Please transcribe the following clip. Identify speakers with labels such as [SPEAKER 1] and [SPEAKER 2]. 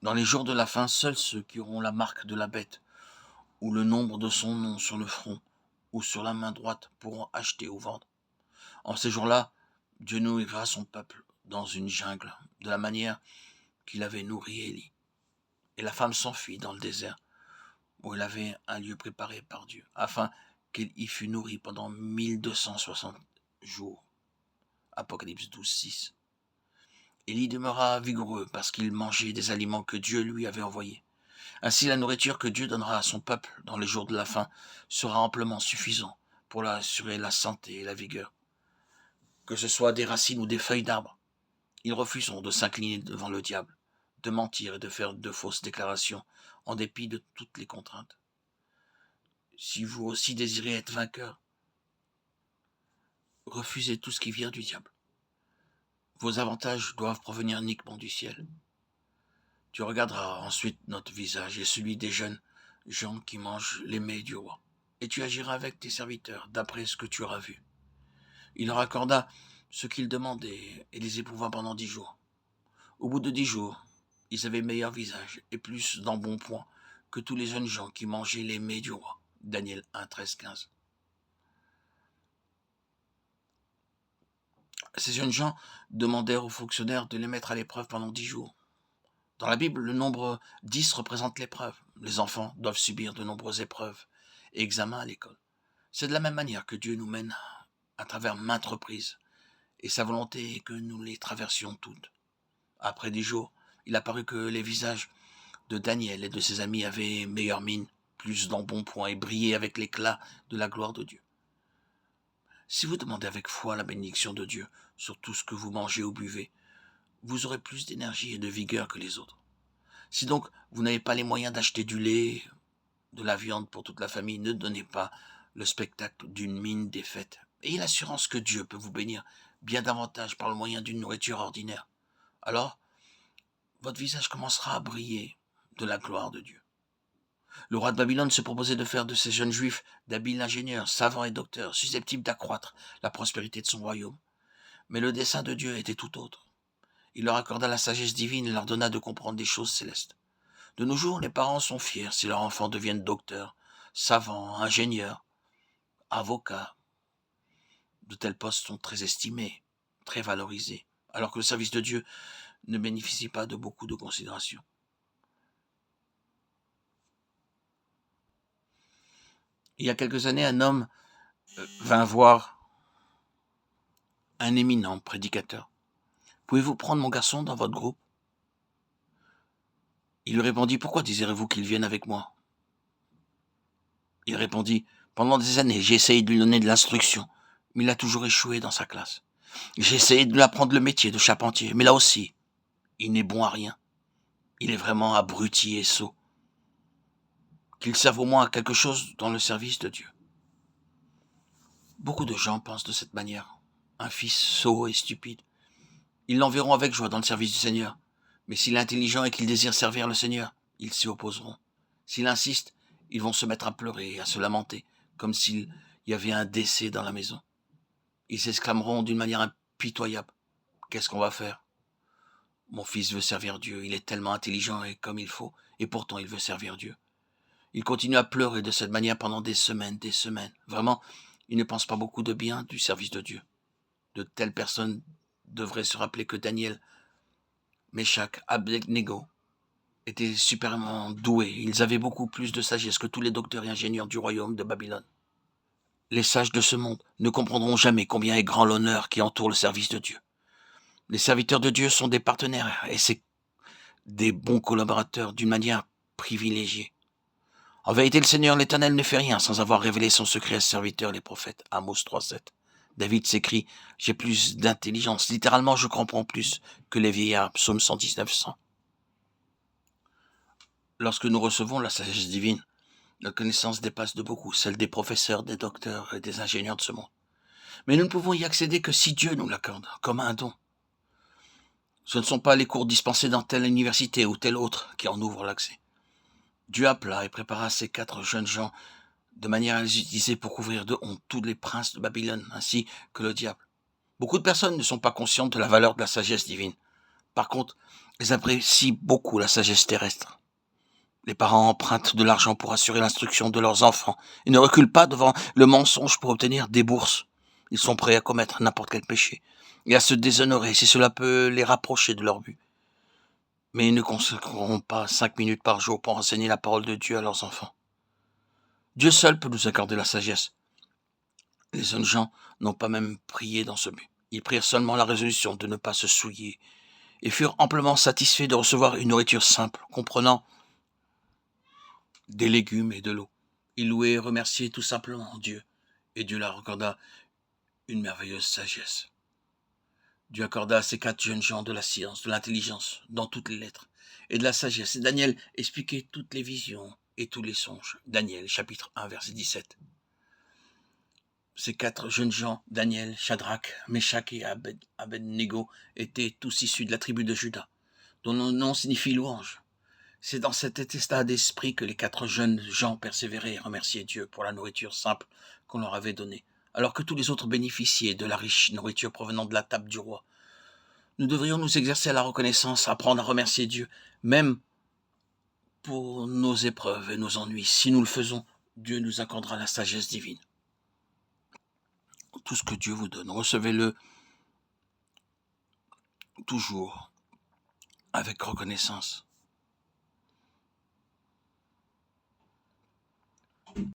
[SPEAKER 1] Dans les jours de la fin, seuls ceux qui auront la marque de la bête ou le nombre de son nom sur le front ou sur la main droite pourront acheter ou vendre. En ces jours-là, Dieu nourrira son peuple dans une jungle, de la manière qu'il avait nourri Élie. Et la femme s'enfuit dans le désert, où elle avait un lieu préparé par Dieu, afin qu'elle y fût nourrie pendant 1260 jours. Apocalypse 12, 6. Élie demeura vigoureux parce qu'il mangeait des aliments que Dieu lui avait envoyés. Ainsi, la nourriture que Dieu donnera à son peuple dans les jours de la fin sera amplement suffisante pour leur assurer la santé et la vigueur. Que ce soit des racines ou des feuilles d'arbres, ils refuseront de s'incliner devant le diable, de mentir et de faire de fausses déclarations, en dépit de toutes les contraintes. Si vous aussi désirez être vainqueur, refusez tout ce qui vient du diable. Vos avantages doivent provenir uniquement du ciel. Tu regarderas ensuite notre visage et celui des jeunes gens qui mangent les mets du roi. Et tu agiras avec tes serviteurs d'après ce que tu auras vu. Il leur accorda ce qu'ils demandaient et les éprouva pendant 10 jours. Au bout de 10 jours, ils avaient meilleur visage et plus d'embonpoint que tous les jeunes gens qui mangeaient les mets du roi. Daniel 1, 13, 15. Ces jeunes gens demandèrent aux fonctionnaires de les mettre à l'épreuve pendant 10 jours. Dans la Bible, le nombre 10 représente l'épreuve. Les enfants doivent subir de nombreuses épreuves et examens à l'école. C'est de la même manière que Dieu nous mène à travers maintes reprises, et sa volonté est que nous les traversions toutes. Après 10 jours, il apparut que les visages de Daniel et de ses amis avaient meilleure mine, plus d'embonpoint et brillaient avec l'éclat de la gloire de Dieu. Si vous demandez avec foi la bénédiction de Dieu sur tout ce que vous mangez ou buvez, vous aurez plus d'énergie et de vigueur que les autres. Si donc vous n'avez pas les moyens d'acheter du lait, de la viande pour toute la famille, ne donnez pas le spectacle d'une mine défaite. Ayez l'assurance que Dieu peut vous bénir bien davantage par le moyen d'une nourriture ordinaire. Alors, votre visage commencera à briller de la gloire de Dieu. Le roi de Babylone se proposait de faire de ces jeunes juifs d'habiles ingénieurs, savants et docteurs, susceptibles d'accroître la prospérité de son royaume. Mais le dessein de Dieu était tout autre. Il leur accorda la sagesse divine et leur donna de comprendre des choses célestes. De nos jours, les parents sont fiers si leurs enfants deviennent docteurs, savants, ingénieurs, avocats. De tels postes sont très estimés, très valorisés, alors que le service de Dieu ne bénéficie pas de beaucoup de considération. Il y a quelques années, un homme vint voir un éminent prédicateur. Pouvez-vous prendre mon garçon dans votre groupe? Il lui répondit, pourquoi désirez-vous qu'il vienne avec moi? Il répondit, pendant des années, j'ai essayé de lui donner de l'instruction, mais il a toujours échoué dans sa classe. J'ai essayé de lui apprendre le métier de charpentier, mais là aussi, il n'est bon à rien. Il est vraiment abruti et sot. Qu'il serve au moins à quelque chose dans le service de Dieu. Beaucoup de gens pensent de cette manière. Un fils sot et stupide. Ils l'enverront avec joie dans le service du Seigneur. Mais s'il est intelligent et qu'il désire servir le Seigneur, ils s'y opposeront. S'il insiste, ils vont se mettre à pleurer et à se lamenter, comme s'il y avait un décès dans la maison. Ils s'exclameront d'une manière impitoyable. Qu'est-ce qu'on va faire? Mon fils veut servir Dieu, il est tellement intelligent et comme il faut, et pourtant il veut servir Dieu. Il continue à pleurer de cette manière pendant des semaines, des semaines. Vraiment, il ne pense pas beaucoup de bien du service de Dieu. De telles personnes devraient se rappeler que Daniel, Meshach, Abednego étaient supérieurement doués. Ils avaient beaucoup plus de sagesse que tous les docteurs et ingénieurs du royaume de Babylone. Les sages de ce monde ne comprendront jamais combien est grand l'honneur qui entoure le service de Dieu. Les serviteurs de Dieu sont des partenaires et c'est des bons collaborateurs d'une manière privilégiée. En vérité, le Seigneur l'Éternel ne fait rien sans avoir révélé son secret à ses serviteurs, les prophètes. Amos 3,7. David s'écrie, j'ai plus d'intelligence. Littéralement, je comprends plus que les vieillards. Psaume 119, 100. Lorsque nous recevons la sagesse divine, notre connaissance dépasse de beaucoup celle des professeurs, des docteurs et des ingénieurs de ce monde. Mais nous ne pouvons y accéder que si Dieu nous l'accorde, comme un don. Ce ne sont pas les cours dispensés dans telle université ou telle autre qui en ouvrent l'accès. Dieu appela et prépara ces 4 jeunes gens de manière à les utiliser pour couvrir de honte tous les princes de Babylone, ainsi que le diable. Beaucoup de personnes ne sont pas conscientes de la valeur de la sagesse divine. Par contre, Ils apprécient beaucoup la sagesse terrestre. Les parents empruntent de l'argent pour assurer l'instruction de leurs enfants. Ils ne reculent pas devant le mensonge pour obtenir des bourses. Ils sont prêts à commettre n'importe quel péché et à se déshonorer si cela peut les rapprocher de leur but. Mais ils ne consacreront pas 5 minutes par jour pour enseigner la parole de Dieu à leurs enfants. Dieu seul peut nous accorder la sagesse. Les jeunes gens n'ont pas même prié dans ce but. Ils prirent seulement la résolution de ne pas se souiller et furent amplement satisfaits de recevoir une nourriture simple, comprenant des légumes et de l'eau. Ils louaient et remerciaient tout simplement Dieu, et Dieu leur accorda une merveilleuse sagesse. Dieu accorda à ces 4 jeunes gens de la science, de l'intelligence, dans toutes les lettres, et de la sagesse. Et Daniel expliquait toutes les visions et tous les songes. Daniel, chapitre 1, verset 17. Ces 4 jeunes gens, Daniel, Shadrach, Meshach et Abednego, étaient tous issus de la tribu de Juda, dont le nom signifie louange. C'est dans cet état d'esprit que les 4 jeunes gens persévéraient et remerciaient Dieu pour la nourriture simple qu'on leur avait donnée, alors que tous les autres bénéficiaient de la riche nourriture provenant de la table du roi. Nous devrions nous exercer à la reconnaissance, apprendre à remercier Dieu, même pour nos épreuves et nos ennuis. Si nous le faisons, Dieu nous accordera la sagesse divine. Tout ce que Dieu vous donne, recevez-le toujours avec reconnaissance.